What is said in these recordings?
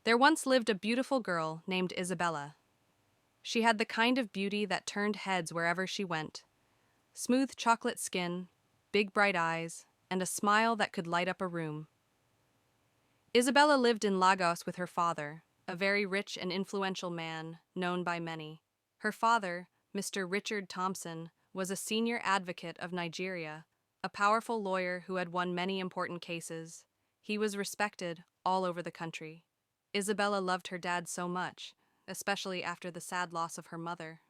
There once lived a beautiful girl named Isabella. She had the kind of beauty that turned heads wherever she went. Smooth chocolate skin, big bright eyes, and a smile that could light up a room. Isabella lived in Lagos with her father, a very rich and influential man, known by many. Her father, Mr. Richard Thompson, was a senior advocate of Nigeria, a powerful lawyer who had won many important cases. He was respected all over the country. Isabella loved her dad so much, especially after the sad loss of her mother.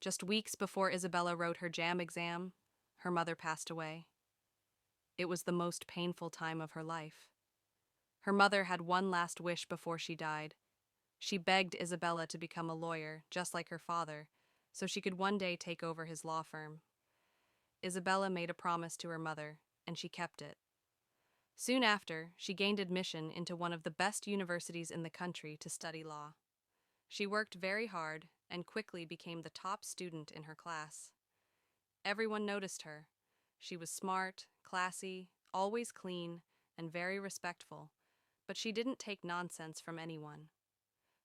Just weeks before Isabella wrote her JAM exam, her mother passed away. It was the most painful time of her life. Her mother had one last wish before she died. She begged Isabella to become a lawyer, just like her father, so she could one day take over his law firm. Isabella made a promise to her mother, and she kept it. Soon after, she gained admission into one of the best universities in the country to study law. She worked very hard and quickly became the top student in her class. Everyone noticed her. She was smart, classy, always clean, and very respectful, but she didn't take nonsense from anyone.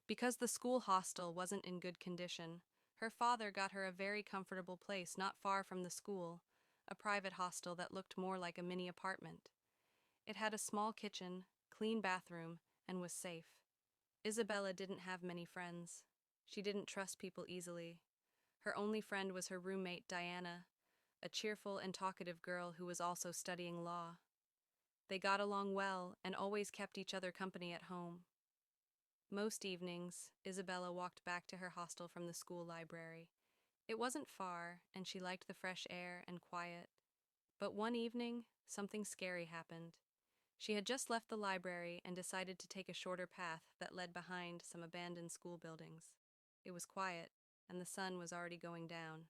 Because the school hostel wasn't in good condition, her father got her a very comfortable place not far from the school, a private hostel that looked more like a mini apartment. It had a small kitchen, clean bathroom, and was safe. Isabella didn't have many friends. She didn't trust people easily. Her only friend was her roommate, Diana, a cheerful and talkative girl who was also studying law. They got along well and always kept each other company at home. Most evenings, Isabella walked back to her hostel from the school library. It wasn't far, and she liked the fresh air and quiet. But one evening, something scary happened. She had just left the library and decided to take a shorter path that led behind some abandoned school buildings. It was quiet, and the sun was already going down.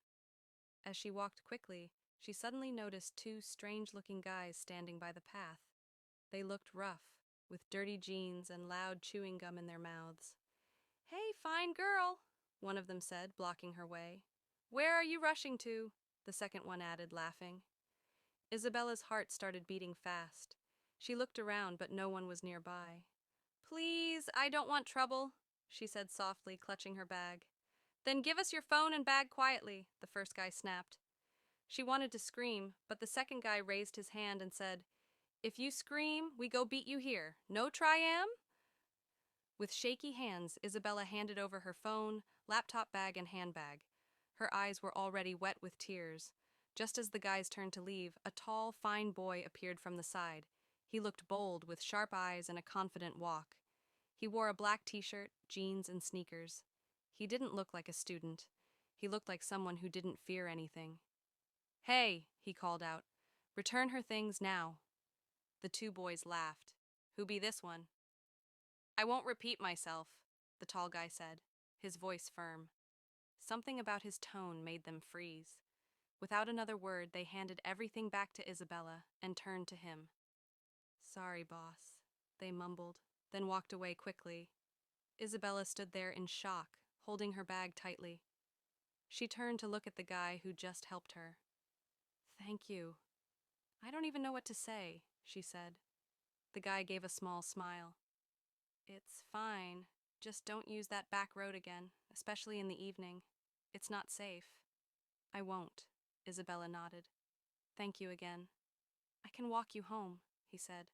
As she walked quickly, she suddenly noticed two strange-looking guys standing by the path. They looked rough, with dirty jeans and loud chewing gum in their mouths. "Hey, fine girl," one of them said, blocking her way. "Where are you rushing to?" the second one added, laughing. Isabella's heart started beating fast. She looked around, but no one was nearby. "Please, I don't want trouble," she said softly, clutching her bag. "Then give us your phone and bag quietly," the first guy snapped. She wanted to scream, but the second guy raised his hand and said, "If you scream, we go beat you here. No try-am?" With shaky hands, Isabella handed over her phone, laptop bag, and handbag. Her eyes were already wet with tears. Just as the guys turned to leave, a tall, fine boy appeared from the side. He looked bold, with sharp eyes and a confident walk. He wore a black t-shirt, jeans, and sneakers. He didn't look like a student. He looked like someone who didn't fear anything. "Hey," he called out, "return her things now." The two boys laughed. "Who be this one?" "I won't repeat myself," the tall guy said, his voice firm. Something about his tone made them freeze. Without another word, they handed everything back to Isabella and turned to him. "Sorry, boss," they mumbled, then walked away quickly. Isabella stood there in shock, holding her bag tightly. She turned to look at the guy who just helped her. "Thank you. I don't even know what to say," she said. The guy gave a small smile. "It's fine. Just don't use that back road again, especially in the evening. It's not safe." "I won't," Isabella nodded. "Thank you again." "I can walk you home," he said,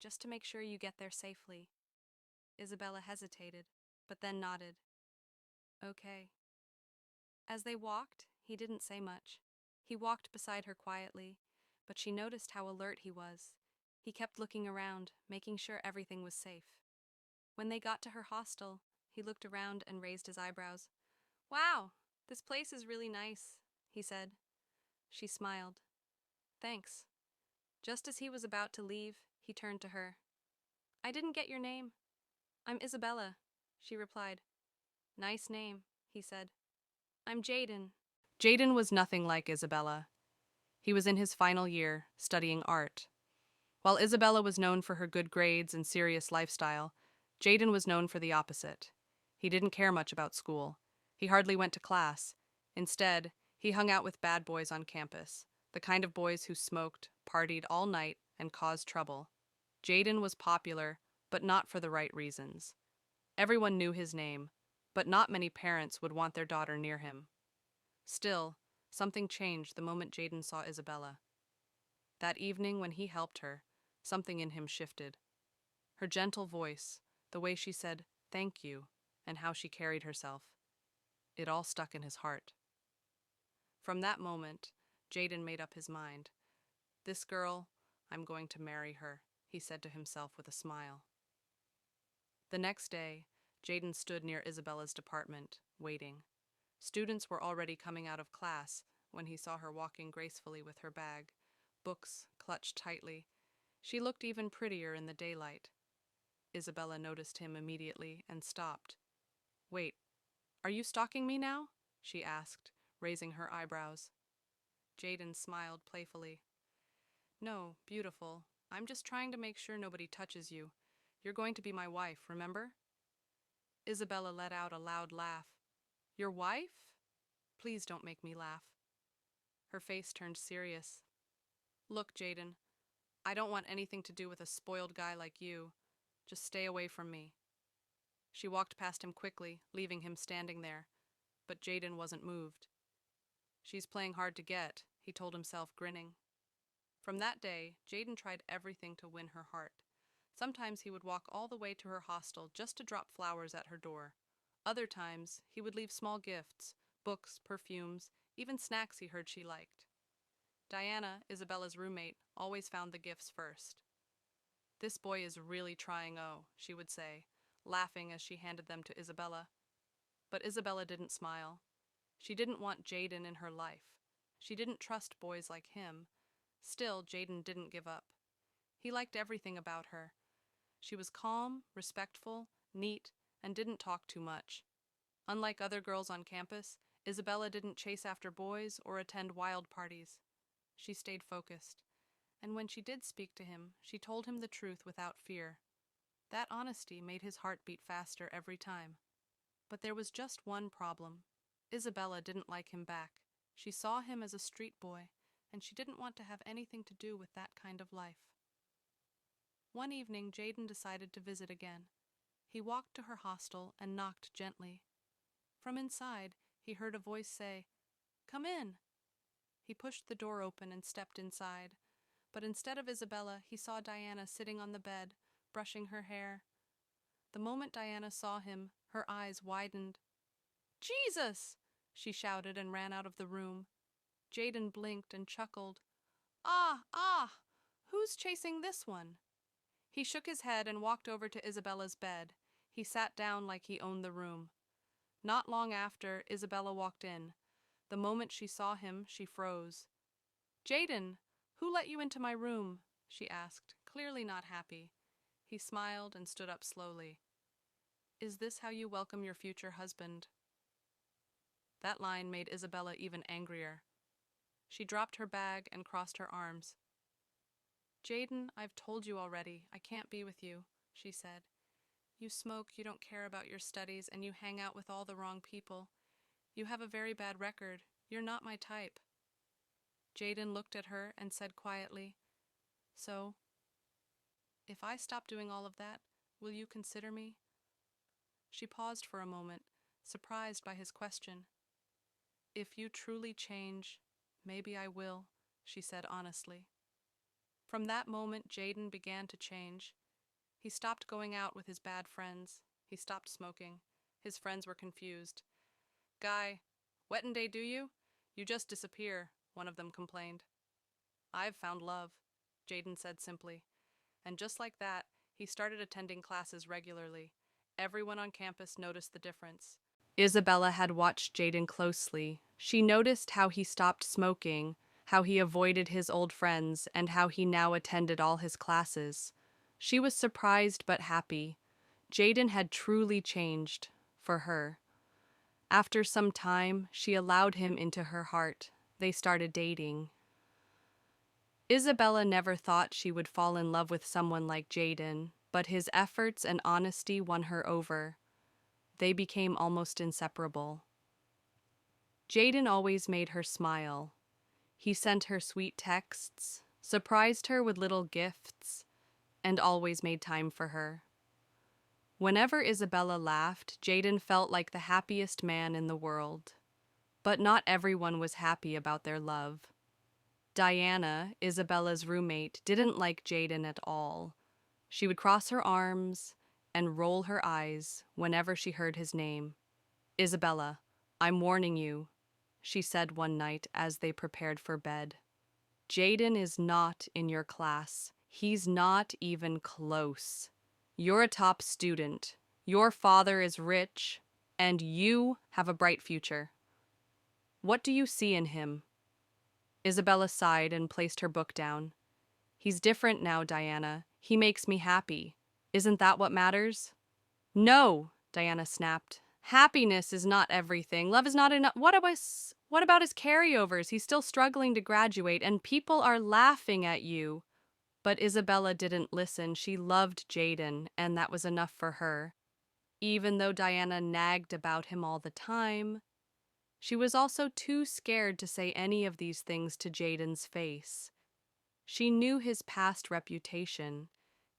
"just to make sure you get there safely." Isabella hesitated, but then nodded. "Okay." As they walked, he didn't say much. He walked beside her quietly, but she noticed how alert he was. He kept looking around, making sure everything was safe. When they got to her hostel, he looked around and raised his eyebrows. "Wow, this place is really nice," he said. She smiled. "Thanks." Just as he was about to leave, he turned to her. "I didn't get your name." "I'm Isabella," she replied. "Nice name," he said. "I'm Jaden." Jaden was nothing like Isabella. He was in his final year, studying art. While Isabella was known for her good grades and serious lifestyle, Jaden was known for the opposite. He didn't care much about school. He hardly went to class. Instead, he hung out with bad boys on campus, the kind of boys who smoked, partied all night, and caused trouble. Jaden was popular, but not for the right reasons. Everyone knew his name, but not many parents would want their daughter near him. Still, something changed the moment Jaden saw Isabella. That evening when he helped her, something in him shifted. Her gentle voice, the way she said, "Thank you," and how she carried herself. It all stuck in his heart. From that moment, Jaden made up his mind. "This girl, I'm going to marry her," he said to himself with a smile. The next day, Jaden stood near Isabella's department, waiting. Students were already coming out of class when he saw her walking gracefully with her bag, books clutched tightly. She looked even prettier in the daylight. Isabella noticed him immediately and stopped. "Wait, are you stalking me now?" she asked, raising her eyebrows. Jaden smiled playfully. "No, beautiful. I'm just trying to make sure nobody touches you. You're going to be my wife, remember?" Isabella let out a loud laugh. "Your wife? Please don't make me laugh." Her face turned serious. "Look, Jaden, I don't want anything to do with a spoiled guy like you. Just stay away from me." She walked past him quickly, leaving him standing there. But Jaden wasn't moved. "She's playing hard to get," he told himself, grinning. From that day, Jaden tried everything to win her heart. Sometimes he would walk all the way to her hostel just to drop flowers at her door. Other times, he would leave small gifts, books, perfumes, even snacks he heard she liked. Diana, Isabella's roommate, always found the gifts first. "This boy is really trying, oh," she would say, laughing as she handed them to Isabella. But Isabella didn't smile. She didn't want Jaden in her life. She didn't trust boys like him. Still, Jaden didn't give up. He liked everything about her. She was calm, respectful, neat, and didn't talk too much. Unlike other girls on campus, Isabella didn't chase after boys or attend wild parties. She stayed focused. And when she did speak to him, she told him the truth without fear. That honesty made his heart beat faster every time. But there was just one problem. Isabella didn't like him back. She saw him as a street boy, and she didn't want to have anything to do with that kind of life. One evening, Jaden decided to visit again. He walked to her hostel and knocked gently. From inside, he heard a voice say, "Come in." He pushed the door open and stepped inside. But instead of Isabella, he saw Diana sitting on the bed, brushing her hair. The moment Diana saw him, her eyes widened. "Jesus!" she shouted and ran out of the room. Jaden blinked and chuckled. Ah, who's chasing this one?" He shook his head and walked over to Isabella's bed. He sat down like he owned the room. Not long after, Isabella walked in. The moment she saw him, she froze. "Jaden, who let you into my room?" she asked, clearly not happy. He smiled and stood up slowly. "Is this how you welcome your future husband?" That line made Isabella even angrier. She dropped her bag and crossed her arms. "Jaden, I've told you already, I can't be with you," she said. "You smoke, you don't care about your studies, and you hang out with all the wrong people. You have a very bad record. You're not my type." Jaden looked at her and said quietly, "So, if I stop doing all of that, will you consider me?" She paused for a moment, surprised by his question. "If you truly change, maybe I will," she said honestly. From that moment, Jaden began to change. He stopped going out with his bad friends. He stopped smoking. His friends were confused. "Guy, wettin' day do you? You just disappear," one of them complained. "I've found love," Jaden said simply. And just like that, he started attending classes regularly. Everyone on campus noticed the difference. Isabella had watched Jaden closely. She noticed how he stopped smoking, how he avoided his old friends, and how he now attended all his classes. She was surprised but happy. Jaden had truly changed, for her. After some time, she allowed him into her heart. They started dating. Isabella never thought she would fall in love with someone like Jaden, but his efforts and honesty won her over. They became almost inseparable. Jaden always made her smile. He sent her sweet texts, surprised her with little gifts, and always made time for her. Whenever Isabella laughed, Jaden felt like the happiest man in the world. But not everyone was happy about their love. Diana, Isabella's roommate, didn't like Jaden at all. She would cross her arms and roll her eyes whenever she heard his name. "Isabella, I'm warning you," she said one night as they prepared for bed. "Jaden is not in your class. He's not even close. You're a top student. Your father is rich, and you have a bright future. What do you see in him?" Isabella sighed and placed her book down. "He's different now, Diana. He makes me happy. Isn't that what matters?" "No," Diana snapped. "Happiness is not everything. Love is not enough. What about his carryovers? He's still struggling to graduate, and people are laughing at you." But Isabella didn't listen. She loved Jaden, and that was enough for her. Even though Diana nagged about him all the time, she was also too scared to say any of these things to Jaden's face. She knew his past reputation,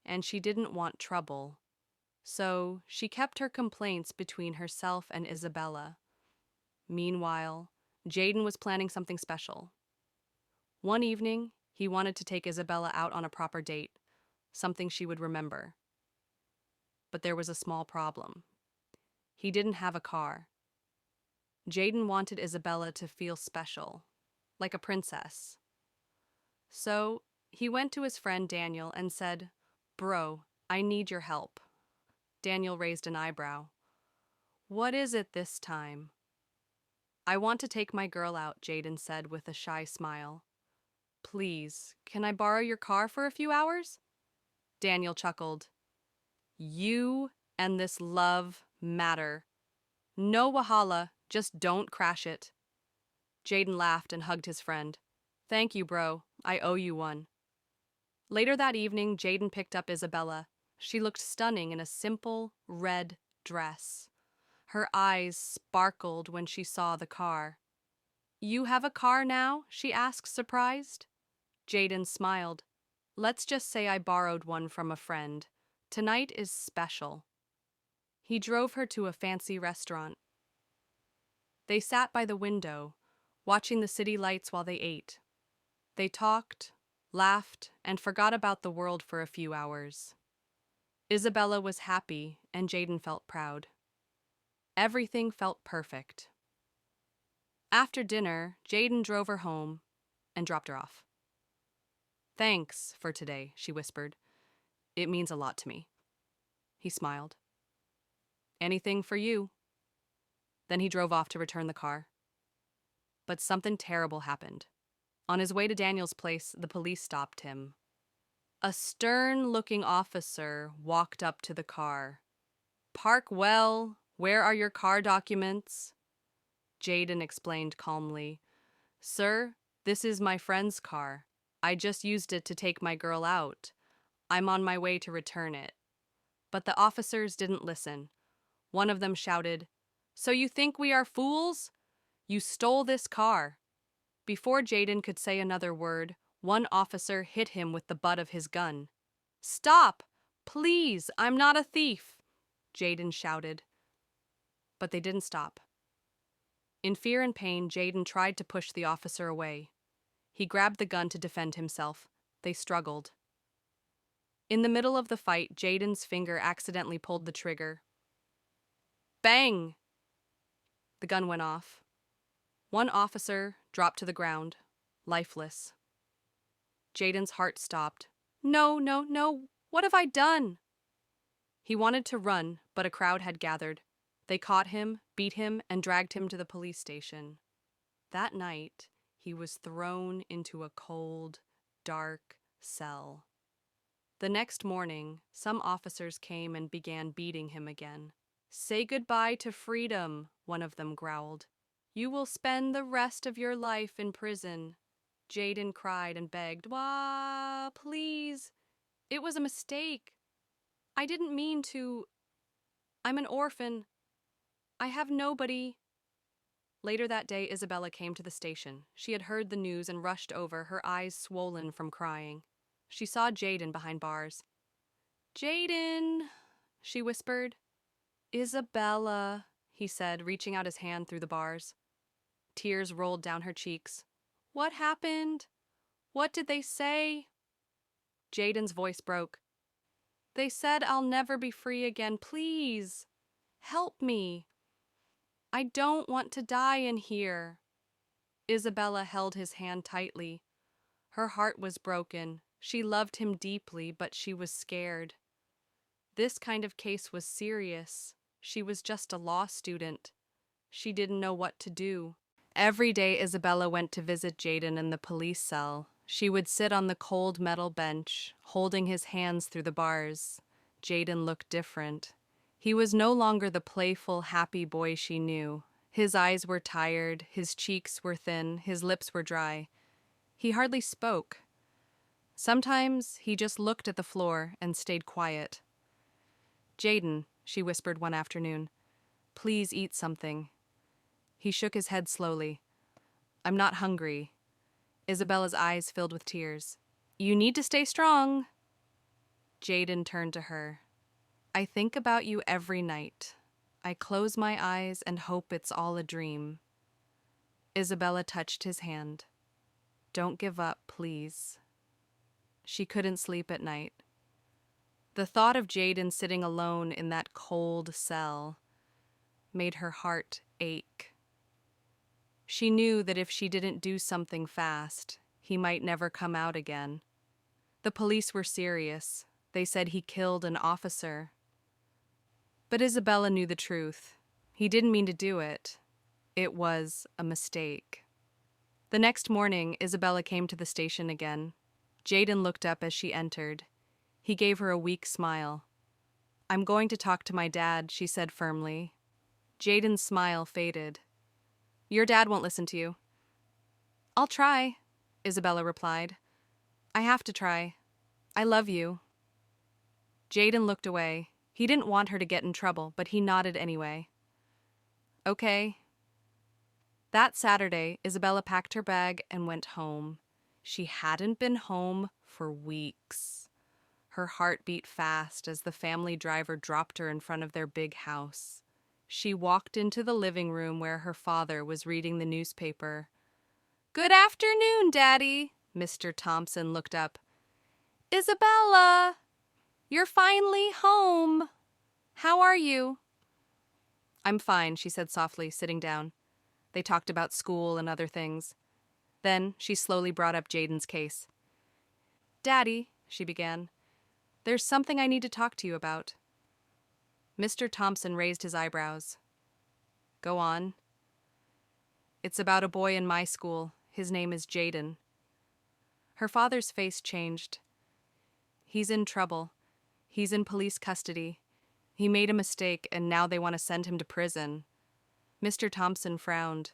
and she didn't want trouble. So she kept her complaints between herself and Isabella. Meanwhile, Jaden was planning something special. One evening, he wanted to take Isabella out on a proper date, something she would remember. But there was a small problem. He didn't have a car. Jaden wanted Isabella to feel special, like a princess. So he went to his friend Daniel and said, "Bro, I need your help." Daniel raised an eyebrow. "What is it this time?" "I want to take my girl out," Jaden said with a shy smile. "Please, can I borrow your car for a few hours?" Daniel chuckled. "You and this love matter. No wahala, just don't crash it." Jaden laughed and hugged his friend. "Thank you, bro. I owe you one." Later that evening, Jaden picked up Isabella. She looked stunning in a simple, red dress. Her eyes sparkled when she saw the car. "You have a car now?" she asked, surprised. Jaden smiled. "Let's just say I borrowed one from a friend. Tonight is special." He drove her to a fancy restaurant. They sat by the window, watching the city lights while they ate. They talked, laughed, and forgot about the world for a few hours. Isabella was happy, and Jaden felt proud. Everything felt perfect. After dinner, Jaden drove her home and dropped her off. "Thanks for today," she whispered. "It means a lot to me." He smiled. "Anything for you." Then he drove off to return the car. But something terrible happened. On his way to Daniel's place, the police stopped him. A stern-looking officer walked up to the car. "Park well. Where are your car documents?" Jaden explained calmly. "Sir, this is my friend's car. I just used it to take my girl out. I'm on my way to return it." But the officers didn't listen. One of them shouted, "So you think we are fools? You stole this car." Before Jaden could say another word, one officer hit him with the butt of his gun. "Stop! Please, I'm not a thief!" Jaden shouted. But they didn't stop. In fear and pain, Jaden tried to push the officer away. He grabbed the gun to defend himself. They struggled. In the middle of the fight, Jaden's finger accidentally pulled the trigger. Bang! The gun went off. One officer dropped to the ground, lifeless. Jaden's heart stopped. "No, no, no! What have I done?" He wanted to run, but a crowd had gathered. They caught him, beat him, and dragged him to the police station. That night, he was thrown into a cold, dark cell. The next morning, some officers came and began beating him again. "Say goodbye to freedom," one of them growled. "You will spend the rest of your life in prison." Jaden cried and begged, "Wah, please. It was a mistake. I didn't mean to. I'm an orphan. I have nobody." Later that day, Isabella came to the station. She had heard the news and rushed over, her eyes swollen from crying. She saw Jaden behind bars. "Jaden," she whispered. Isabella, he said, reaching out his hand through the bars. Tears rolled down her cheeks. What happened? What did they say? Jaden's voice broke. They said I'll never be free again. Please, help me. I don't want to die in here. Isabella held his hand tightly. Her heart was broken. She loved him deeply, but she was scared. This kind of case was serious. She was just a law student. She didn't know what to do. Every day Isabella went to visit Jaden in the police cell. She would sit on the cold metal bench, holding his hands through the bars. Jaden looked different. He was no longer the playful, happy boy she knew. His eyes were tired, his cheeks were thin, his lips were dry. He hardly spoke. Sometimes he just looked at the floor and stayed quiet. Jaden, she whispered one afternoon, please eat something. He shook his head slowly. I'm not hungry. Isabella's eyes filled with tears. You need to stay strong. Jaden turned to her. I think about you every night. I close my eyes and hope it's all a dream. Isabella touched his hand. Don't give up, please. She couldn't sleep at night. The thought of Jaden sitting alone in that cold cell made her heart ache. She knew that if she didn't do something fast, he might never come out again. The police were serious. They said he killed an officer. But Isabella knew the truth. He didn't mean to do it. It was a mistake. The next morning, Isabella came to the station again. Jaden looked up as she entered. He gave her a weak smile. I'm going to talk to my dad, she said firmly. Jaden's smile faded. Your dad won't listen to you. I'll try, Isabella replied. I have to try. I love you. Jaden looked away. He didn't want her to get in trouble, but he nodded anyway. Okay. That Saturday, Isabella packed her bag and went home. She hadn't been home for weeks. Her heart beat fast as the family driver dropped her in front of their big house. She walked into the living room where her father was reading the newspaper. Good afternoon, Daddy, Mr. Thompson looked up. Isabella, you're finally home. How are you? I'm fine, she said softly, sitting down. They talked about school and other things. Then she slowly brought up Jaden's case. Daddy, she began, there's something I need to talk to you about. Mr. Thompson raised his eyebrows. Go on. It's about a boy in my school. His name is Jaden. Her father's face changed. He's in trouble. He's in police custody. He made a mistake, and now they want to send him to prison. Mr. Thompson frowned.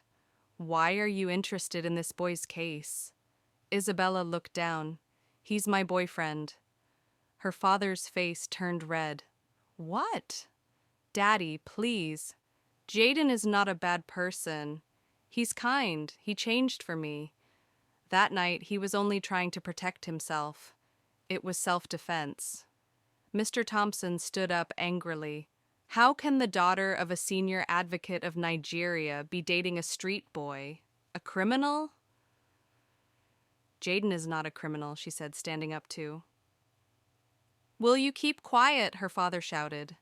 Why are you interested in this boy's case? Isabella looked down. He's my boyfriend. Her father's face turned red. What? Daddy, please. Jaden is not a bad person. He's kind. He changed for me. That night, he was only trying to protect himself. It was self-defense. Mr. Thompson stood up angrily. How can the daughter of a senior advocate of Nigeria be dating a street boy? A criminal? Jaden is not a criminal, she said, standing up too. Will you keep quiet? Her father shouted.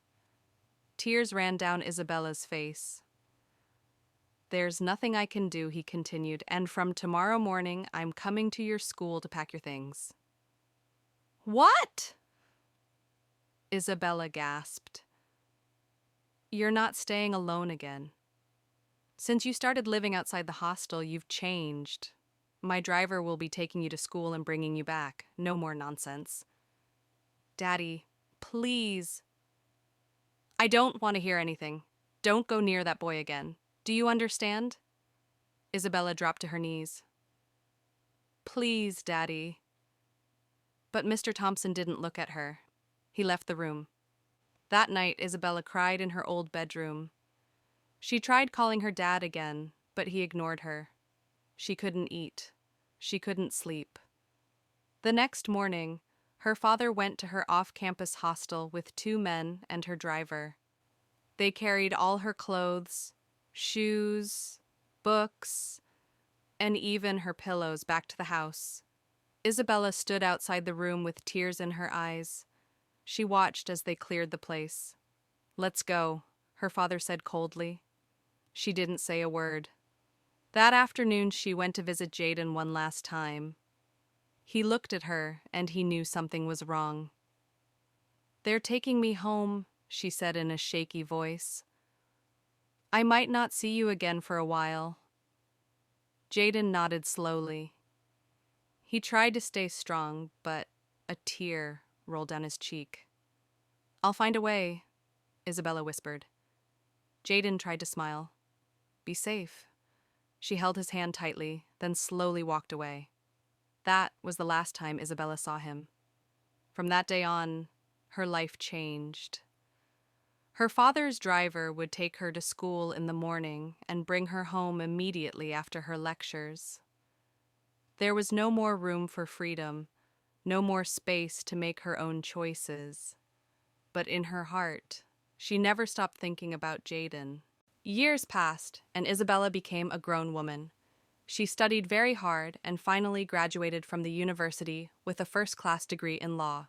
Tears ran down Isabella's face. There's nothing I can do, he continued, and from tomorrow morning I'm coming to your school to pack your things. What? Isabella gasped. You're not staying alone again. Since you started living outside the hostel, you've changed. My driver will be taking you to school and bringing you back. No more nonsense. Daddy, please. I don't want to hear anything. Don't go near that boy again. Do you understand? Isabella dropped to her knees. Please, Daddy. But Mr. Thompson didn't look at her. He left the room. That night, Isabella cried in her old bedroom. She tried calling her dad again, but he ignored her. She couldn't eat. She couldn't sleep. The next morning, her father went to her off-campus hostel with 2 men and her driver. They carried all her clothes, shoes, books, and even her pillows back to the house. Isabella stood outside the room with tears in her eyes. She watched as they cleared the place. "Let's go," her father said coldly. She didn't say a word. That afternoon she went to visit Jaden one last time. He looked at her and he knew something was wrong. "They're taking me home," she said in a shaky voice. "I might not see you again for a while." Jaden nodded slowly. He tried to stay strong, but a tear rolled down his cheek. "I'll find a way," Isabella whispered. Jaden tried to smile. "Be safe." She held his hand tightly, then slowly walked away. That was the last time Isabella saw him. From that day on, her life changed. Her father's driver would take her to school in the morning and bring her home immediately after her lectures. There was no more room for freedom, no more space to make her own choices. But in her heart, she never stopped thinking about Jaden. Years passed, and Isabella became a grown woman. She studied very hard and finally graduated from the university with a first-class degree in law.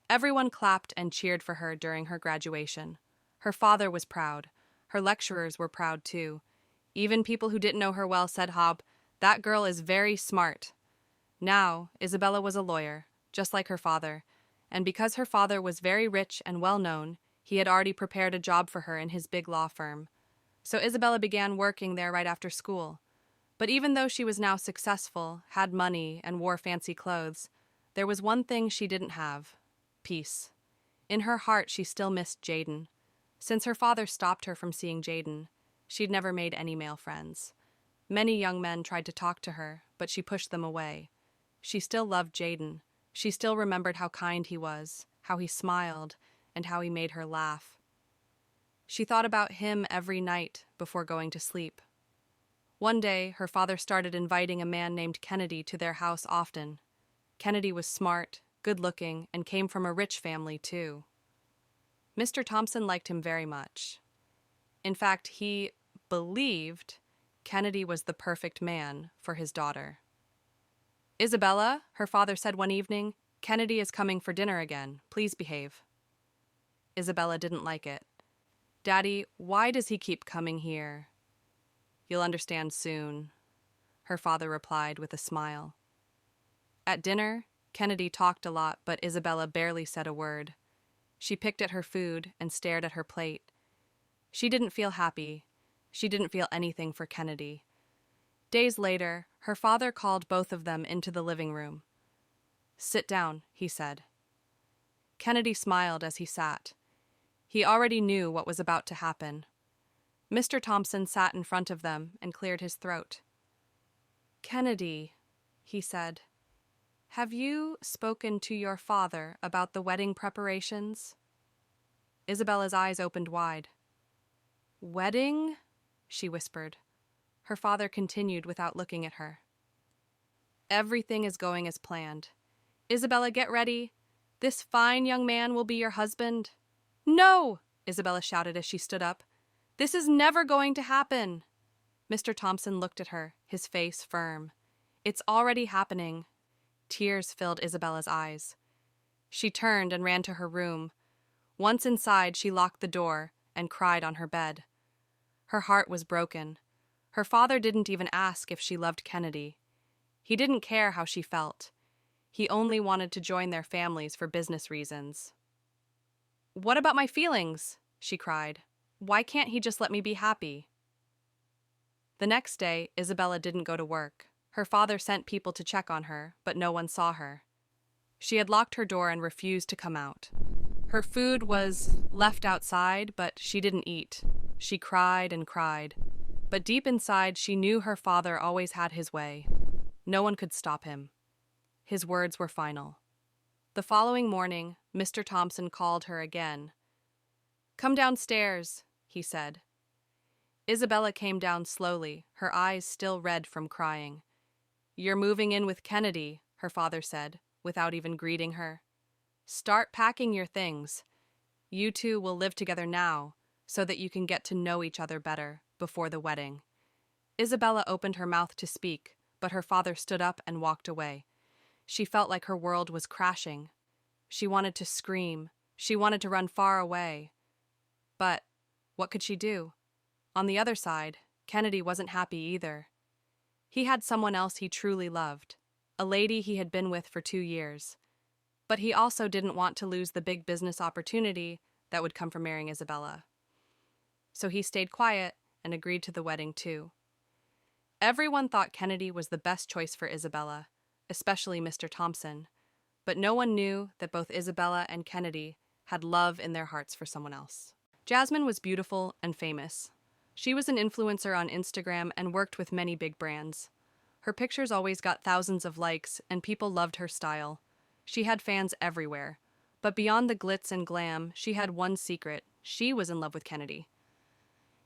Everyone clapped and cheered for her during her graduation. Her father was proud. Her lecturers were proud too. Even people who didn't know her well said, "Hob, that girl is very smart." Now, Isabella was a lawyer, just like her father, and because her father was very rich and well-known, he had already prepared a job for her in his big law firm. So Isabella began working there right after school. But even though she was now successful, had money, and wore fancy clothes, there was one thing she didn't have: peace. In her heart, she still missed Jaden. Since her father stopped her from seeing Jaden, she'd never made any male friends. Many young men tried to talk to her, but she pushed them away. She still loved Jaden. She still remembered how kind he was, how he smiled, and how he made her laugh. She thought about him every night before going to sleep. One day, her father started inviting a man named Kennedy to their house often. Kennedy was smart, good-looking, and came from a rich family, too. Mr. Thompson liked him very much. In fact, he believed Kennedy was the perfect man for his daughter. "Isabella," her father said one evening, "Kennedy is coming for dinner again. Please behave." Isabella didn't like it. "Daddy, why does he keep coming here?" "You'll understand soon," her father replied with a smile. At dinner, Kennedy talked a lot, but Isabella barely said a word. She picked at her food and stared at her plate. She didn't feel happy. She didn't feel anything for Kennedy. Days later, her father called both of them into the living room. "Sit down," he said. Kennedy smiled as he sat. He already knew what was about to happen. Mr. Thompson sat in front of them and cleared his throat. "Kennedy," he said, "have you spoken to your father about the wedding preparations?" Isabella's eyes opened wide. "Wedding?" she whispered. Her father continued without looking at her. "Everything is going as planned. Isabella, get ready. This fine young man will be your husband." "No!" Isabella shouted as she stood up. "This is never going to happen." Mr. Thompson looked at her, his face firm. "It's already happening." Tears filled Isabella's eyes. She turned and ran to her room. Once inside, she locked the door and cried on her bed. Her heart was broken. Her father didn't even ask if she loved Kennedy. He didn't care how she felt. He only wanted to join their families for business reasons. "What about my feelings?" she cried. "Why can't he just let me be happy?" The next day, Isabella didn't go to work. Her father sent people to check on her, but no one saw her. She had locked her door and refused to come out. Her food was left outside, but she didn't eat. She cried and cried. But deep inside, she knew her father always had his way. No one could stop him. His words were final. The following morning, Mr. Thompson called her again. "Come downstairs," he said. Isabella came down slowly, her eyes still red from crying. "You're moving in with Kennedy," her father said, without even greeting her. Start packing your things. You two will live together now, so that you can get to know each other better before the wedding." Isabella opened her mouth to speak, but her father stood up and walked away. She felt like her world was crashing. She wanted to scream. She wanted to run far away. But what could she do? On the other side, Kennedy wasn't happy either. He had someone else he truly loved, a lady he had been with for 2 years. But he also didn't want to lose the big business opportunity that would come from marrying Isabella. So he stayed quiet and agreed to the wedding too. Everyone thought Kennedy was the best choice for Isabella, especially Mr. Thompson, but no one knew that both Isabella and Kennedy had love in their hearts for someone else. Jasmine was beautiful and famous. She was an influencer on Instagram and worked with many big brands. Her pictures always got thousands of likes, and people loved her style. She had fans everywhere. But beyond the glitz and glam, she had one secret. She was in love with Kennedy.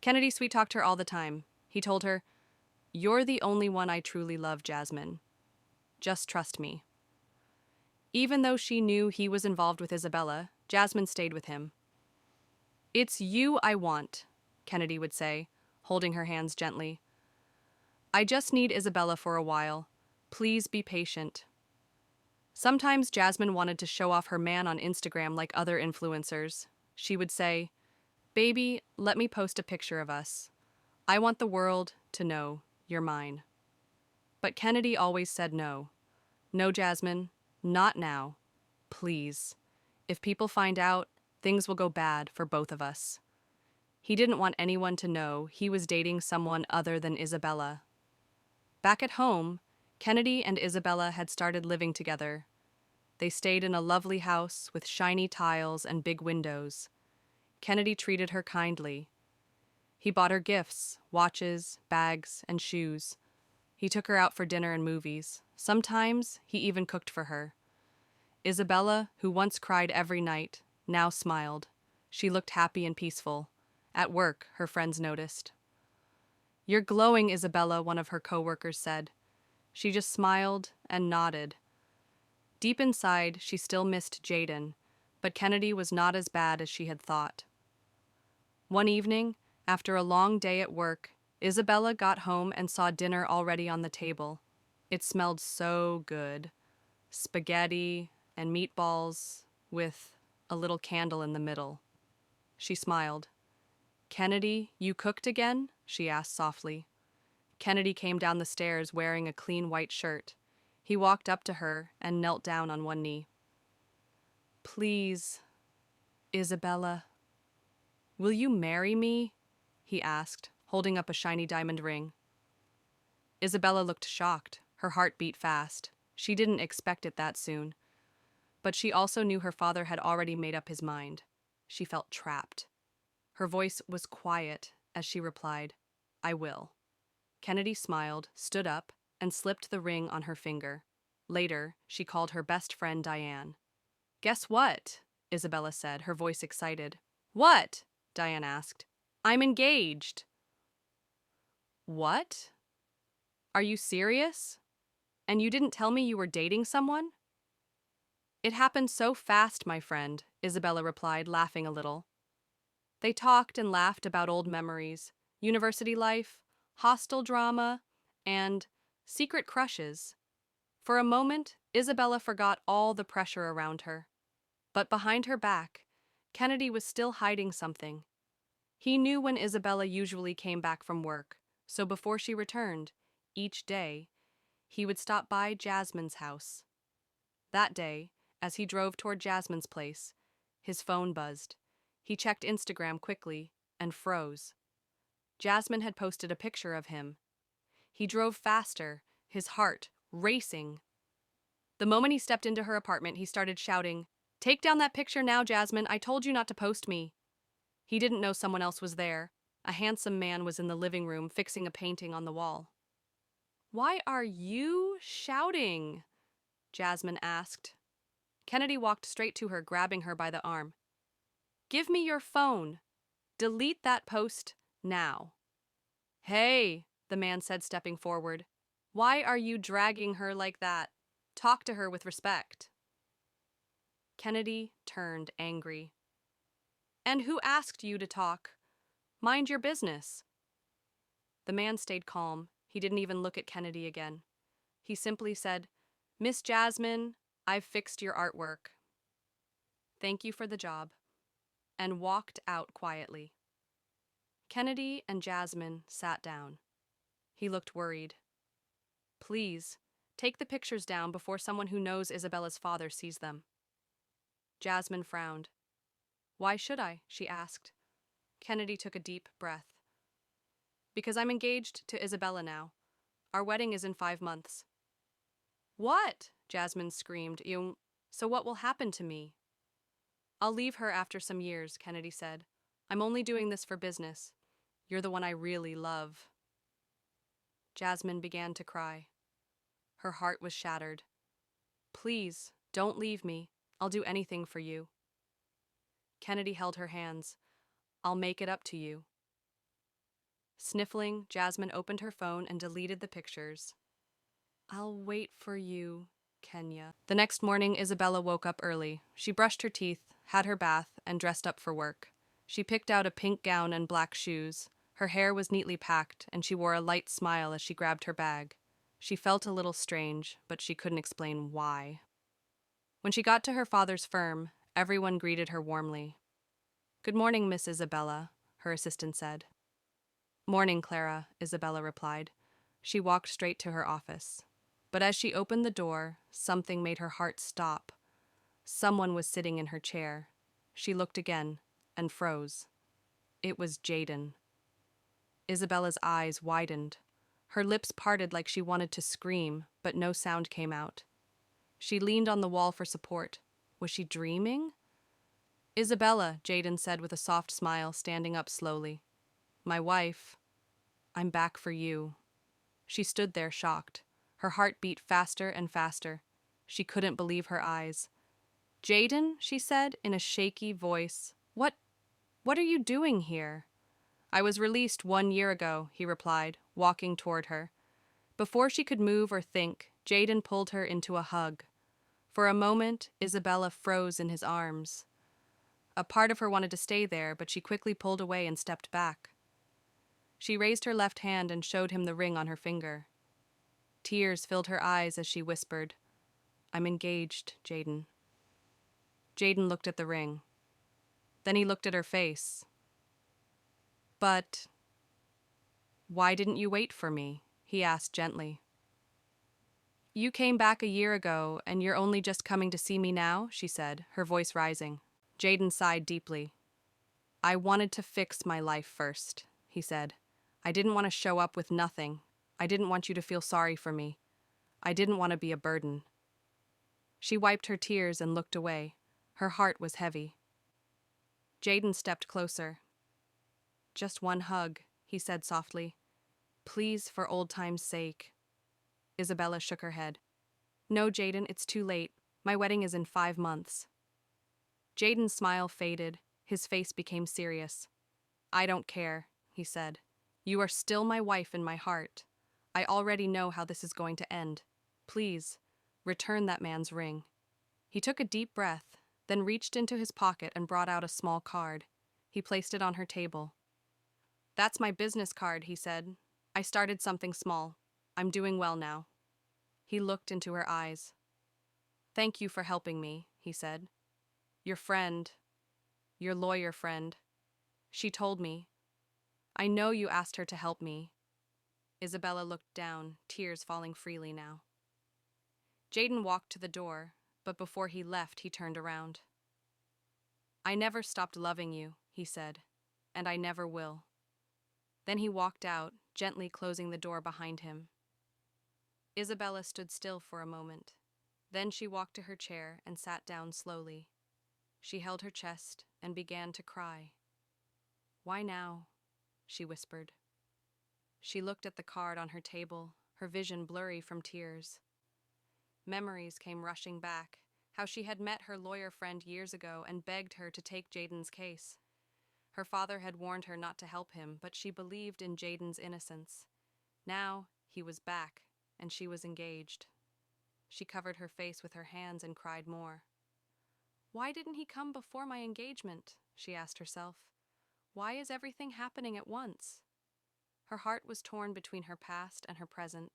Kennedy sweet-talked her all the time. He told her, "You're the only one I truly love, Jasmine. Just trust me." Even though she knew he was involved with Isabella, Jasmine stayed with him. "It's you I want," Kennedy would say, holding her hands gently. "I just need Isabella for a while. Please be patient." Sometimes Jasmine wanted to show off her man on Instagram like other influencers. She would say, "Baby, let me post a picture of us. I want the world to know you're mine." But Kennedy always said no. "No, Jasmine, not now. Please. If people find out, things will go bad for both of us." He didn't want anyone to know he was dating someone other than Isabella. Back at home, Kennedy and Isabella had started living together. They stayed in a lovely house with shiny tiles and big windows. Kennedy treated her kindly. He bought her gifts, watches, bags, and shoes. He took her out for dinner and movies. Sometimes he even cooked for her. Isabella, who once cried every night, now smiled. She looked happy and peaceful. At work, her friends noticed. "You're glowing, Isabella," one of her co-workers said. She just smiled and nodded. Deep inside, she still missed Jaden, but Kennedy was not as bad as she had thought. One evening, after a long day at work, Isabella got home and saw dinner already on the table. It smelled so good. Spaghetti and meatballs with a little candle in the middle. She smiled. "Kennedy, you cooked again?" she asked softly. Kennedy came down the stairs wearing a clean white shirt. He walked up to her and knelt down on one knee. "Please, Isabella, will you marry me?" he asked, holding up a shiny diamond ring. Isabella looked shocked. Her heart beat fast. She didn't expect it that soon. But she also knew her father had already made up his mind. She felt trapped. Her voice was quiet as she replied, "I will." Kennedy smiled, stood up, and slipped the ring on her finger. Later, she called her best friend Diane. "Guess what?" Isabella said, her voice excited. "What?" Diane asked. "I'm engaged." "What? Are you serious? And you didn't tell me you were dating someone?" "It happened so fast, my friend," Isabella replied, laughing a little. They talked and laughed about old memories, university life, hostel drama, and secret crushes. For a moment, Isabella forgot all the pressure around her. But behind her back, Kennedy was still hiding something. He knew when Isabella usually came back from work, so before she returned, each day, he would stop by Jasmine's house. That day, as he drove toward Jasmine's place, his phone buzzed. He checked Instagram quickly and froze. Jasmine had posted a picture of him. He drove faster, his heart racing. The moment he stepped into her apartment, he started shouting, "Take down that picture now, Jasmine. I told you not to post me." He didn't know someone else was there. A handsome man was in the living room fixing a painting on the wall. "Why are you shouting?" Jasmine asked. Kennedy walked straight to her, grabbing her by the arm. "Give me your phone. Delete that post now." "Hey," the man said, stepping forward. "Why are you dragging her like that? Talk to her with respect." Kennedy turned angry. "And who asked you to talk? Mind your business." The man stayed calm. He didn't even look at Kennedy again. He simply said, "Miss Jasmine, I've fixed your artwork. Thank you for the job," and walked out quietly. Kennedy and Jasmine sat down. He looked worried. "Please, take the pictures down before someone who knows Isabella's father sees them." Jasmine frowned. "Why should I?" she asked. Kennedy took a deep breath. "Because I'm engaged to Isabella now. Our wedding is in 5 months." "What?" Jasmine screamed. So what will happen to me?" "I'll leave her after some years," Kennedy said. "I'm only doing this for business. You're the one I really love." Jasmine began to cry. Her heart was shattered. "Please, don't leave me. I'll do anything for you." Kennedy held her hands. "I'll make it up to you." Sniffling, Jasmine opened her phone and deleted the pictures. "I'll wait for you, Kenya." The next morning, Isabella woke up early. She brushed her teeth, had her bath, and dressed up for work. She picked out a pink gown and black shoes. Her hair was neatly packed, and she wore a light smile as she grabbed her bag. She felt a little strange, but she couldn't explain why. When she got to her father's firm, everyone greeted her warmly. "Good morning, Miss Isabella," her assistant said. "Morning, Clara," Isabella replied. She walked straight to her office. But as she opened the door, something made her heart stop. Someone was sitting in her chair. She looked again and froze. It was Jaden. Isabella's eyes widened. Her lips parted like she wanted to scream, but no sound came out. She leaned on the wall for support. Was she dreaming? "Isabella," Jaden said with a soft smile, standing up slowly. "My wife, I'm back for you." She stood there shocked. Her heart beat faster and faster. She couldn't believe her eyes. "Jaden," she said in a shaky voice, What are you doing here?" "I was released 1 year ago," he replied, walking toward her. Before she could move or think, Jaden pulled her into a hug. For a moment, Isabella froze in his arms. A part of her wanted to stay there, but she quickly pulled away and stepped back. She raised her left hand and showed him the ring on her finger. Tears filled her eyes as she whispered, "I'm engaged, Jaden." Jaden looked at the ring. Then he looked at her face. "But why didn't you wait for me?" he asked gently. "You came back a year ago, and you're only just coming to see me now?" she said, her voice rising. Jaden sighed deeply. "I wanted to fix my life first," he said. "I didn't want to show up with nothing. I didn't want you to feel sorry for me. I didn't want to be a burden." She wiped her tears and looked away. Her heart was heavy. Jaden stepped closer. "Just one hug," he said softly. "Please, for old time's sake." Isabella shook her head. "No, Jaden, it's too late. My wedding is in 5 months." Jaden's smile faded. His face became serious. "I don't care," he said. "You are still my wife in my heart. I already know how this is going to end. Please, return that man's ring." He took a deep breath, then reached into his pocket and brought out a small card. He placed it on her table. "That's my business card," he said. "I started something small. I'm doing well now." He looked into her eyes. "Thank you for helping me," he said. "Your friend, your lawyer friend. She told me. I know you asked her to help me." Isabella looked down, tears falling freely now. Jaden walked to the door, but before he left, he turned around. "I never stopped loving you," he said, "and I never will." Then he walked out, gently closing the door behind him. Isabella stood still for a moment. Then she walked to her chair and sat down slowly. She held her chest and began to cry. "Why now?" she whispered. She looked at the card on her table, her vision blurry from tears. Memories came rushing back, how she had met her lawyer friend years ago and begged her to take Jaden's case. Her father had warned her not to help him, but she believed in Jaden's innocence. Now he was back, and she was engaged. She covered her face with her hands and cried more. Why didn't he come before my engagement? She asked herself. Why is everything happening at once? Her heart was torn between her past and her present,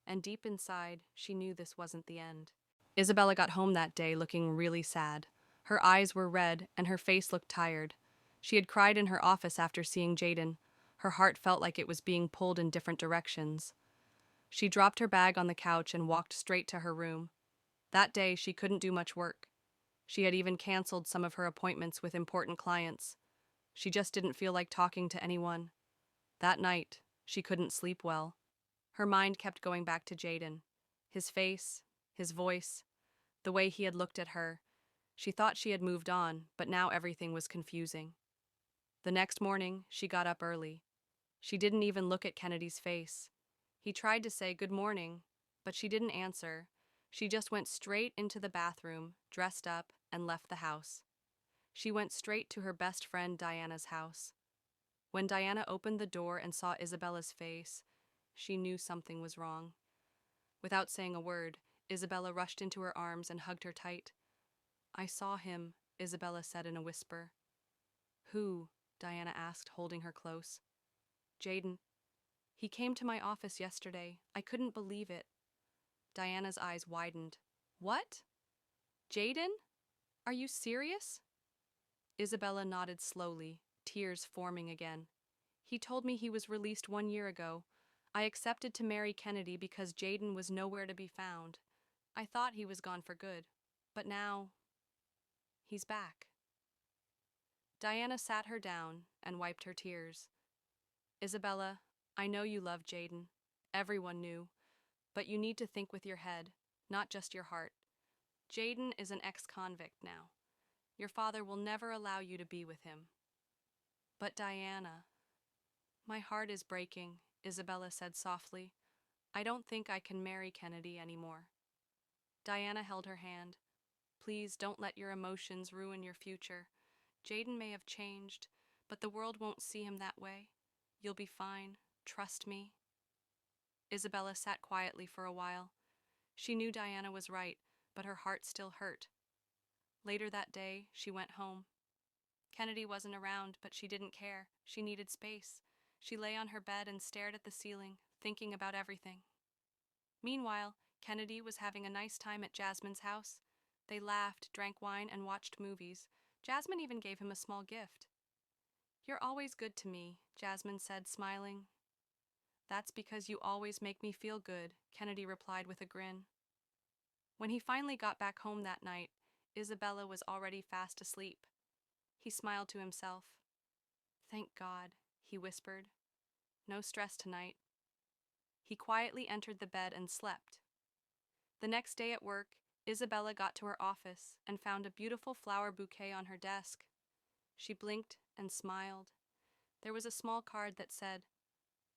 and deep inside, she knew this wasn't the end. Isabella got home that day looking really sad. Her eyes were red, and her face looked tired. She had cried in her office after seeing Jaden. Her heart felt like it was being pulled in different directions. She dropped her bag on the couch and walked straight to her room. That day, she couldn't do much work. She had even canceled some of her appointments with important clients. She just didn't feel like talking to anyone. That night, she couldn't sleep well. Her mind kept going back to Jaden. His face, his voice, the way he had looked at her. She thought she had moved on, but now everything was confusing. The next morning, she got up early. She didn't even look at Kennedy's face. He tried to say good morning, but she didn't answer. She just went straight into the bathroom, dressed up, and left the house. She went straight to her best friend Diana's house. When Diana opened the door and saw Isabella's face, she knew something was wrong. Without saying a word, Isabella rushed into her arms and hugged her tight. I saw him, Isabella said in a whisper. Who? Diana asked, holding her close. Jaden. He came to my office yesterday. I couldn't believe it. Diana's eyes widened. What? Jaden? Are you serious? Isabella nodded slowly, tears forming again. He told me he was released 1 year ago. I accepted to marry Kennedy because Jaden was nowhere to be found. I thought he was gone for good, but now he's back. Diana sat her down and wiped her tears. Isabella, I know you love Jaden. Everyone knew. But you need to think with your head, not just your heart. Jaden is an ex-convict now. Your father will never allow you to be with him. But Diana, my heart is breaking, Isabella said softly. I don't think I can marry Kennedy anymore. Diana held her hand. Please don't let your emotions ruin your future. Jaden may have changed, but the world won't see him that way. You'll be fine. Trust me. Isabella sat quietly for a while. She knew Diana was right, but her heart still hurt. Later that day, she went home. Kennedy wasn't around, but she didn't care. She needed space. She lay on her bed and stared at the ceiling, thinking about everything. Meanwhile, Kennedy was having a nice time at Jasmine's house. They laughed, drank wine, and watched movies. Jasmine even gave him a small gift. You're always good to me, Jasmine said, smiling. That's because you always make me feel good, Kennedy replied with a grin. When he finally got back home that night, Isabella was already fast asleep. He smiled to himself. Thank God, he whispered. No stress tonight. He quietly entered the bed and slept. The next day at work, Isabella got to her office and found a beautiful flower bouquet on her desk. She blinked and smiled. There was a small card that said,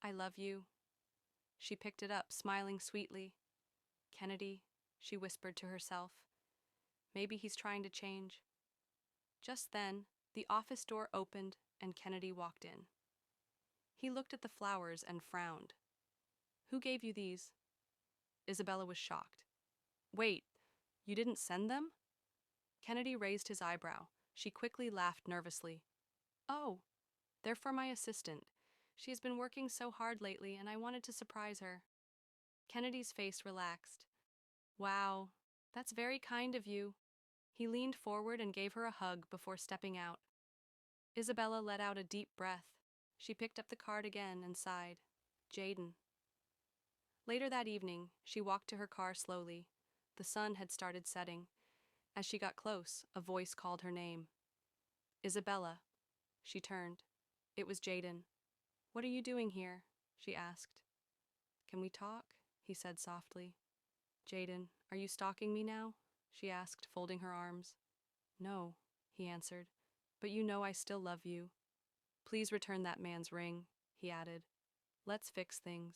I love you. She picked it up, smiling sweetly. Kennedy, she whispered to herself. Maybe he's trying to change. Just then, the office door opened and Kennedy walked in. He looked at the flowers and frowned. Who gave you these? Isabella was shocked. Wait, you didn't send them? Kennedy raised his eyebrow. She quickly laughed nervously. Oh, they're for my assistant. She has been working so hard lately and I wanted to surprise her. Kennedy's face relaxed. Wow, that's very kind of you. He leaned forward and gave her a hug before stepping out. Isabella let out a deep breath. She picked up the card again and sighed. Jaden. Later that evening, she walked to her car slowly. The sun had started setting. As she got close, a voice called her name. Isabella. She turned. It was Jaden. What are you doing here? She asked. Can we talk? He said softly. Jaden, are you stalking me now? She asked, folding her arms. No, he answered, but you know I still love you. Please return that man's ring, he added. Let's fix things.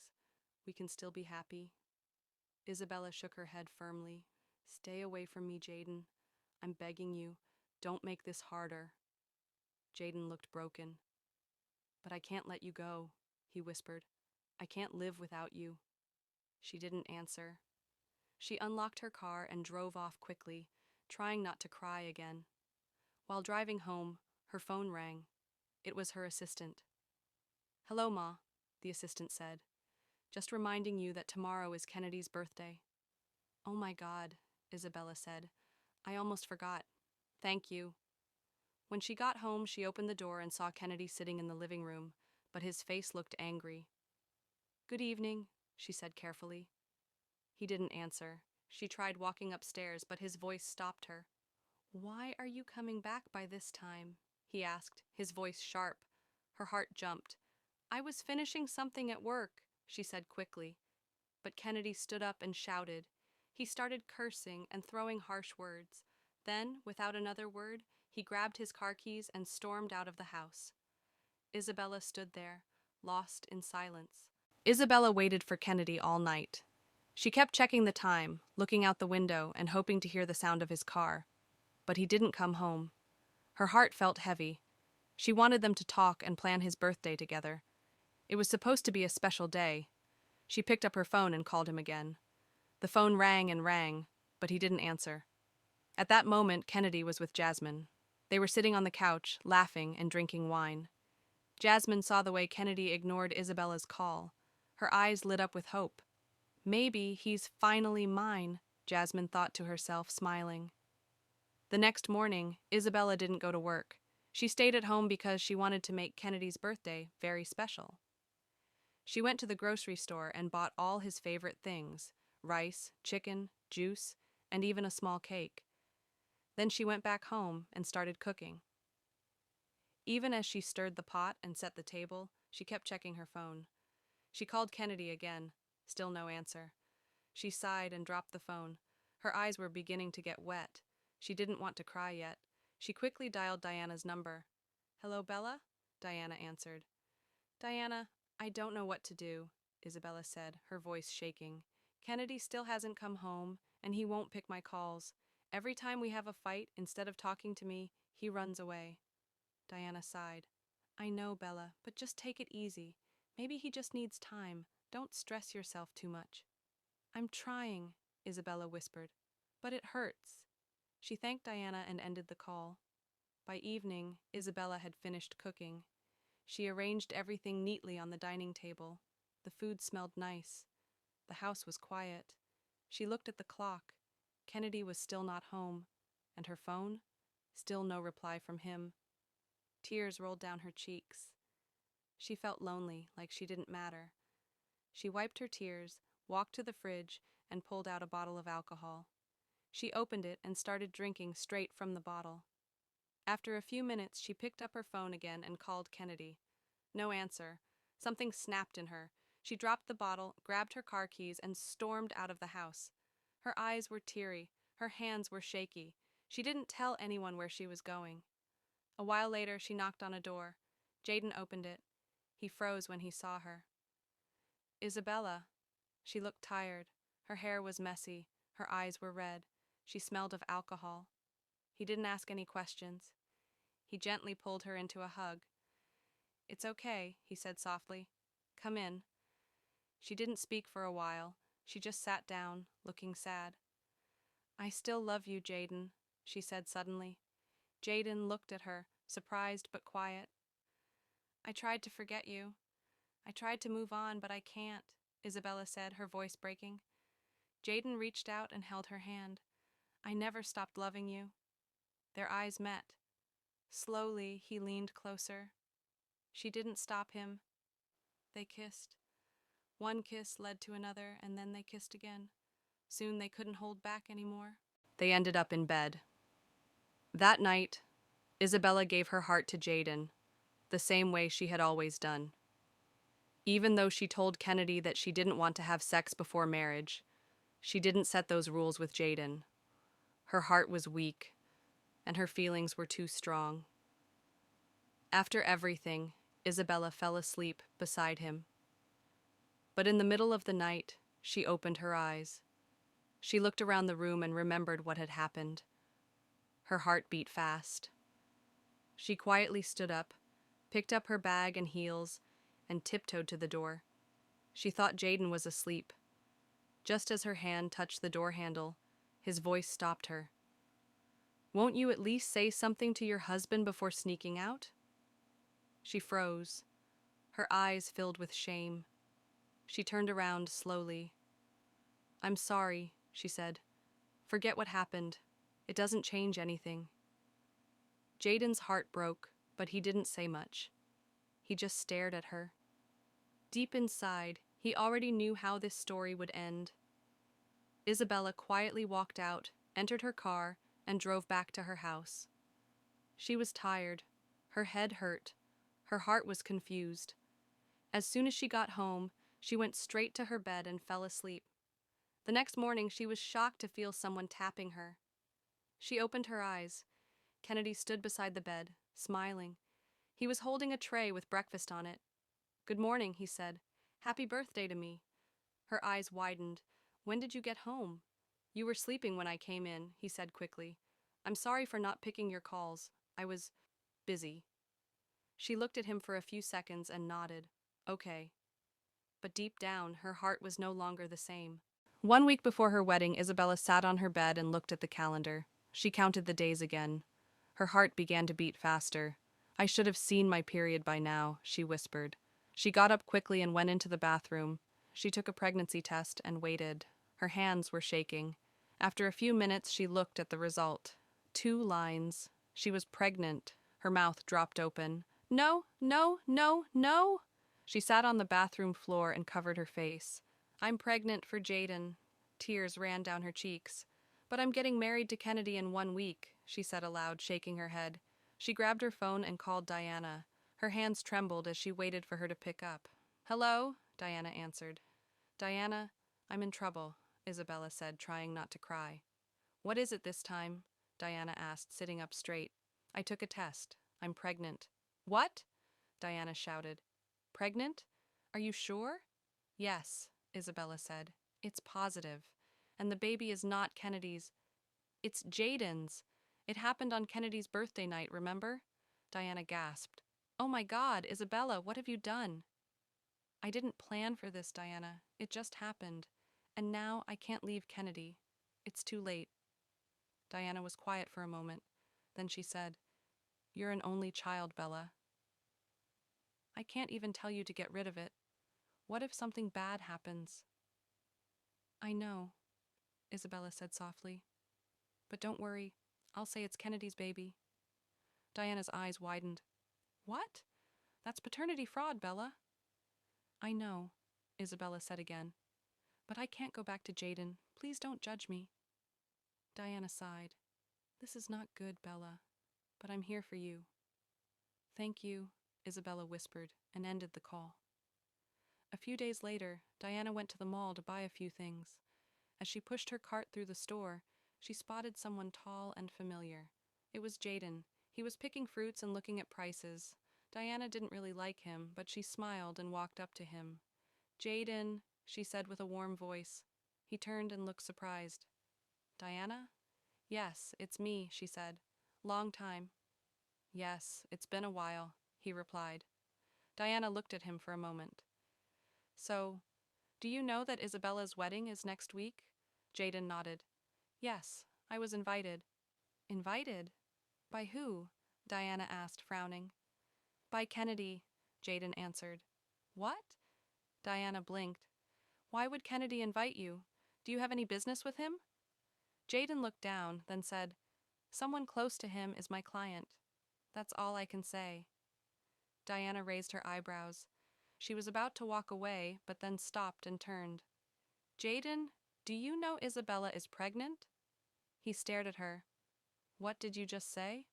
We can still be happy. Isabella shook her head firmly. Stay away from me, Jaden. I'm begging you. Don't make this harder. Jaden looked broken. But I can't let you go, he whispered. I can't live without you. She didn't answer. She unlocked her car and drove off quickly. trying not to cry again. While driving home, her phone rang. It was her assistant. "Hello, Ma," the assistant said. "Just reminding you that tomorrow is Kennedy's birthday." "Oh my God," Isabella said. "I almost forgot. Thank you." When she got home, she opened the door and saw Kennedy sitting in the living room, but his face looked angry. "Good evening," she said carefully. He didn't answer. She tried walking upstairs, but his voice stopped her. "Why are you coming back by this time?" he asked, his voice sharp. Her heart jumped. "I was finishing something at work," she said quickly. But Kennedy stood up and shouted. He started cursing and throwing harsh words. Then, without another word, he grabbed his car keys and stormed out of the house. Isabella stood there, lost in silence. Isabella waited for Kennedy all night. She kept checking the time, looking out the window and hoping to hear the sound of his car. But he didn't come home. Her heart felt heavy. She wanted them to talk and plan his birthday together. It was supposed to be a special day. She picked up her phone and called him again. The phone rang and rang, but he didn't answer. At that moment, Kennedy was with Jasmine. They were sitting on the couch, laughing and drinking wine. Jasmine saw the way Kennedy ignored Isabella's call. Her eyes lit up with hope. "Maybe he's finally mine," Jasmine thought to herself, smiling. The next morning, Isabella didn't go to work. She stayed at home because she wanted to make Kennedy's birthday very special. She went to the grocery store and bought all his favorite things: rice, chicken, juice, and even a small cake. Then she went back home and started cooking. Even as she stirred the pot and set the table, she kept checking her phone. She called Kennedy again. Still no answer. She sighed and dropped the phone. Her eyes were beginning to get wet. She didn't want to cry yet. She quickly dialed Diana's number. "Hello, Bella?" Diana answered. "Diana, I don't know what to do," Isabella said, her voice shaking. "Kennedy still hasn't come home, and he won't pick my calls. Every time we have a fight, instead of talking to me, he runs away." Diana sighed. "I know, Bella, but just take it easy. Maybe he just needs time. Don't stress yourself too much." "I'm trying," Isabella whispered, "but it hurts." She thanked Diana and ended the call. By evening, Isabella had finished cooking. She arranged everything neatly on the dining table. The food smelled nice. The house was quiet. She looked at the clock. Kennedy was still not home. And her phone? Still no reply from him. Tears rolled down her cheeks. She felt lonely, like she didn't matter. She wiped her tears, walked to the fridge, and pulled out a bottle of alcohol. She opened it and started drinking straight from the bottle. After a few minutes, she picked up her phone again and called Kennedy. No answer. Something snapped in her. She dropped the bottle, grabbed her car keys, and stormed out of the house. Her eyes were teary. Her hands were shaky. She didn't tell anyone where she was going. A while later, she knocked on a door. Jaden opened it. He froze when he saw her. "Isabella." She looked tired. Her hair was messy. Her eyes were red. She smelled of alcohol. He didn't ask any questions. He gently pulled her into a hug. "It's okay," he said softly. "Come in." She didn't speak for a while. She just sat down, looking sad. "I still love you, Jaden," she said suddenly. Jaden looked at her, surprised but quiet. "I tried to forget you. I tried to move on, but I can't," Isabella said, her voice breaking. Jaden reached out and held her hand. "I never stopped loving you." Their eyes met. Slowly, he leaned closer. She didn't stop him. They kissed. One kiss led to another, and then they kissed again. Soon they couldn't hold back anymore. They ended up in bed. That night, Isabella gave her heart to Jaden, the same way she had always done. Even though she told Kennedy that she didn't want to have sex before marriage, she didn't set those rules with Jaden. Her heart was weak, and her feelings were too strong. After everything, Isabella fell asleep beside him. But in the middle of the night, she opened her eyes. She looked around the room and remembered what had happened. Her heart beat fast. She quietly stood up, picked up her bag and heels, and tiptoed to the door. She thought Jaden was asleep. Just as her hand touched the door handle, his voice stopped her. Won't you at least say something to your husband before sneaking out? She froze, her eyes filled with shame. She turned around slowly. I'm sorry, she said. Forget what happened. It doesn't change anything. Jaden's heart broke, but he didn't say much. He just stared at her. Deep inside, he already knew how this story would end. Isabella quietly walked out, entered her car, and drove back to her house. She was tired. Her head hurt. Her heart was confused. As soon as she got home, she went straight to her bed and fell asleep. The next morning, she was shocked to feel someone tapping her. She opened her eyes. Kennedy stood beside the bed, smiling. He was holding a tray with breakfast on it. Good morning, he said. Happy birthday to me. Her eyes widened. When did you get home? You were sleeping when I came in, he said quickly. I'm sorry for not picking your calls. I was busy. She looked at him for a few seconds and nodded. Okay. But deep down, her heart was no longer the same. 1 week before her wedding, Isabella sat on her bed and looked at the calendar. She counted the days again. Her heart began to beat faster. I should have seen my period by now, she whispered. She got up quickly and went into the bathroom. She took a pregnancy test and waited. Her hands were shaking. After a few minutes, she looked at the result. 2 lines. She was pregnant. Her mouth dropped open. No, no, no, no! She sat on the bathroom floor and covered her face. I'm pregnant for Jaden. Tears ran down her cheeks. But I'm getting married to Kennedy in 1 week, she said aloud, shaking her head. She grabbed her phone and called Diana. Her hands trembled as she waited for her to pick up. Hello, Diana answered. Diana, I'm in trouble, Isabella said, trying not to cry. What is it this time? Diana asked, sitting up straight. I took a test. I'm pregnant. What? Diana shouted. Pregnant? Are you sure? Yes, Isabella said. It's positive. And the baby is not Kennedy's. It's Jaden's. It happened on Kennedy's birthday night, remember? Diana gasped. Oh my God, Isabella, what have you done? I didn't plan for this, Diana. It just happened. And now I can't leave Kennedy. It's too late. Diana was quiet for a moment. Then she said, You're an only child, Bella. I can't even tell you to get rid of it. What if something bad happens? I know, Isabella said softly. But don't worry, I'll say it's Kennedy's baby. Diana's eyes widened. What? That's paternity fraud, Bella. I know, Isabella said again. But I can't go back to Jaden. Please don't judge me. Diana sighed. This is not good, Bella, but I'm here for you. Thank you, Isabella whispered and ended the call. A few days later, Diana went to the mall to buy a few things. As she pushed her cart through the store, she spotted someone tall and familiar. It was Jaden. He was picking fruits and looking at prices. Diana didn't really like him, but she smiled and walked up to him. Jaden, she said with a warm voice. He turned and looked surprised. Diana? Yes, it's me, she said. Long time. Yes, it's been a while, he replied. Diana looked at him for a moment. So, do you know that Isabella's wedding is next week? Jaden nodded. Yes, I was invited. Invited? By who? Diana asked, frowning. By Kennedy, Jaden answered. What? Diana blinked. Why would Kennedy invite you? Do you have any business with him? Jaden looked down, then said, Someone close to him is my client. That's all I can say. Diana raised her eyebrows. She was about to walk away, but then stopped and turned. Jaden, do you know Isabella is pregnant? He stared at her. What did you just say?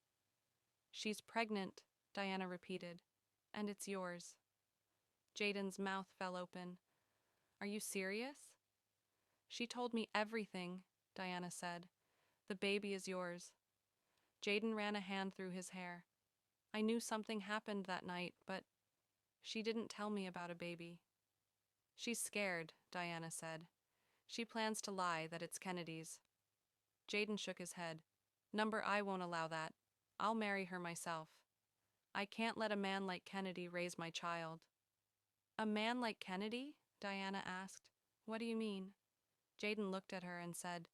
She's pregnant, Diana repeated, and it's yours. Jaden's mouth fell open. Are you serious? She told me everything, Diana said. The baby is yours. Jaden ran a hand through his hair. I knew something happened that night, but she didn't tell me about a baby. She's scared, Diana said. She plans to lie that it's Kennedy's. Jaden shook his head. Number, I won't allow that. I'll marry her myself. I can't let a man like Kennedy raise my child. A man like Kennedy? Diana asked. What do you mean? Jaden looked at her and said,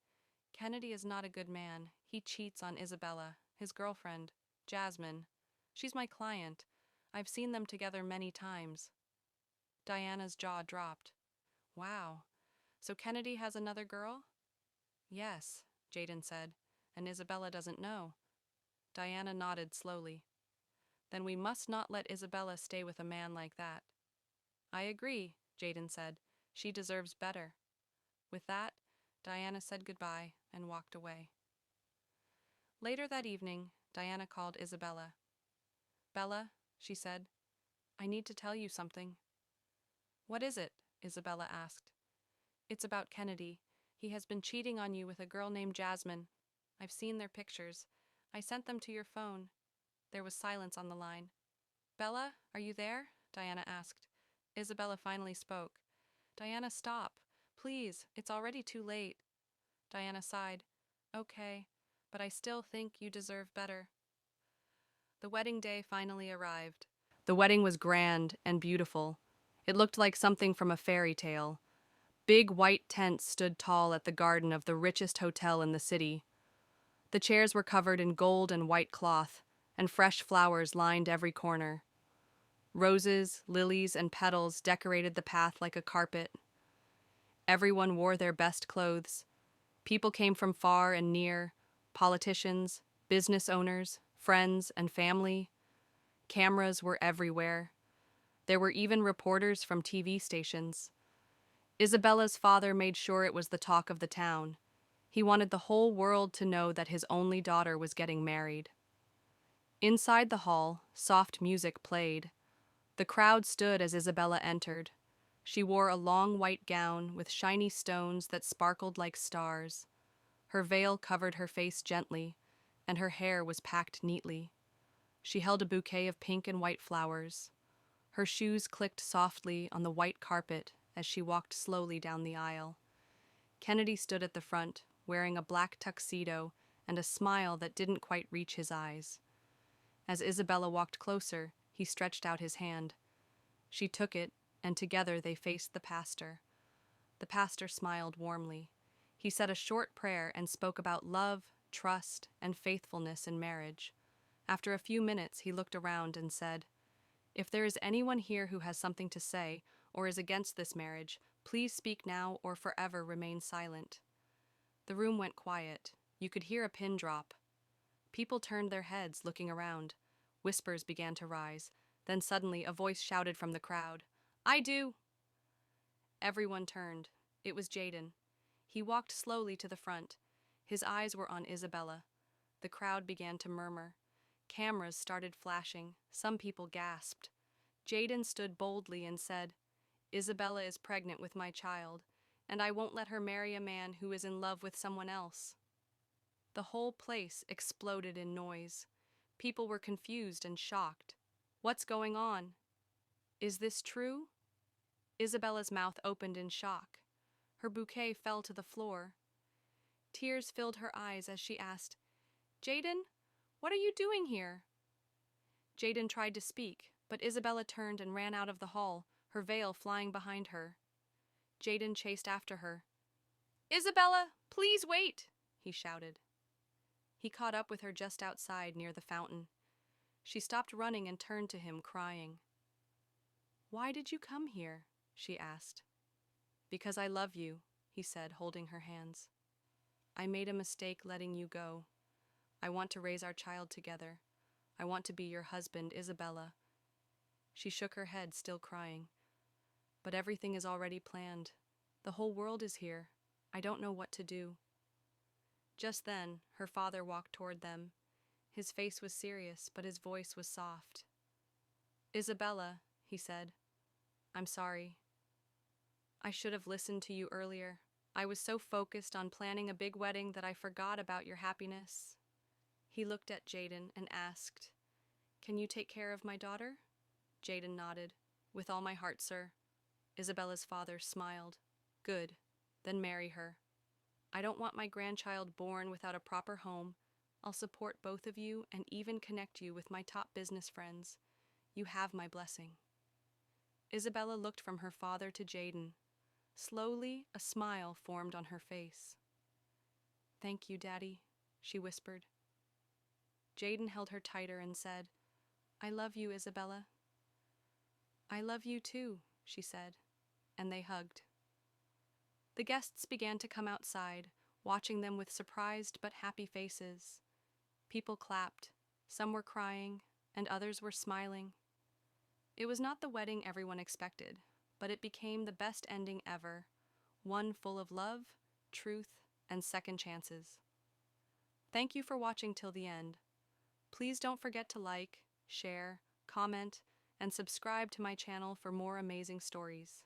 Kennedy is not a good man. He cheats on Isabella, his girlfriend, Jasmine. She's my client. I've seen them together many times. Diana's jaw dropped. Wow. So Kennedy has another girl? Yes, Jaden said, and Isabella doesn't know. Diana nodded slowly. Then we must not let Isabella stay with a man like that. I agree, Jaden said. She deserves better. With that, Diana said goodbye and walked away. Later that evening, Diana called Isabella. Bella, she said, I need to tell you something. What is it? Isabella asked. It's about Kennedy. He has been cheating on you with a girl named Jasmine. I've seen their pictures. I sent them to your phone. There was silence on the line. Bella, are you there? Diana asked. Isabella finally spoke. Diana, stop. Please, it's already too late. Diana sighed. Okay, but I still think you deserve better. The wedding day finally arrived. The wedding was grand and beautiful. It looked like something from a fairy tale. Big white tents stood tall at the garden of the richest hotel in the city. The chairs were covered in gold and white cloth, and fresh flowers lined every corner. Roses, lilies, and petals decorated the path like a carpet. Everyone wore their best clothes. People came from far and near, politicians, business owners, friends, and family. Cameras were everywhere. There were even reporters from TV stations. Isabella's father made sure it was the talk of the town. He wanted the whole world to know that his only daughter was getting married. Inside the hall, soft music played. The crowd stood as Isabella entered. She wore a long white gown with shiny stones that sparkled like stars. Her veil covered her face gently, and her hair was packed neatly. She held a bouquet of pink and white flowers. Her shoes clicked softly on the white carpet as she walked slowly down the aisle. Kennedy stood at the front, wearing a black tuxedo and a smile that didn't quite reach his eyes. As Isabella walked closer, he stretched out his hand. She took it, and together they faced the pastor. The pastor smiled warmly. He said a short prayer and spoke about love, trust, and faithfulness in marriage. After a few minutes, he looked around and said, If there is anyone here who has something to say or is against this marriage, please speak now or forever remain silent. The room went quiet. You could hear a pin drop. People turned their heads, looking around. Whispers began to rise. Then suddenly a voice shouted from the crowd, I do! Everyone turned. It was Jaden. He walked slowly to the front. His eyes were on Isabella. The crowd began to murmur. Cameras started flashing. Some people gasped. Jaden stood boldly and said, Isabella is pregnant with my child, and I won't let her marry a man who is in love with someone else. The whole place exploded in noise. People were confused and shocked. What's going on? Is this true? Isabella's mouth opened in shock. Her bouquet fell to the floor. Tears filled her eyes as she asked, Jaden, what are you doing here? Jaden tried to speak, but Isabella turned and ran out of the hall, her veil flying behind her. Jaden chased after her. Isabella, please wait, he shouted. He caught up with her just outside near the fountain. She stopped running and turned to him, crying. Why did you come here? She asked. Because I love you, he said, holding her hands. I made a mistake letting you go. I want to raise our child together. I want to be your husband, Isabella. She shook her head, still crying. But everything is already planned. The whole world is here. I don't know what to do. Just then, her father walked toward them. His face was serious, but his voice was soft. Isabella, he said, I'm sorry. I should have listened to you earlier. I was so focused on planning a big wedding that I forgot about your happiness. He looked at Jaden and asked, Can you take care of my daughter? Jaden nodded. With all my heart, sir. Isabella's father smiled. Good. Then marry her. I don't want my grandchild born without a proper home. I'll support both of you and even connect you with my top business friends. You have my blessing. Isabella looked from her father to Jaden. Slowly, a smile formed on her face. Thank you, Daddy. she whispered. Jaden held her tighter and said, "I love you, Isabella." "I love you too," she said, and they hugged. The guests began to come outside, watching them with surprised but happy faces. People clapped, some were crying, and others were smiling. It was not the wedding everyone expected, but it became the best ending ever, one full of love, truth, and second chances. Thank you for watching till the end. Please don't forget to like, share, comment, and subscribe to my channel for more amazing stories.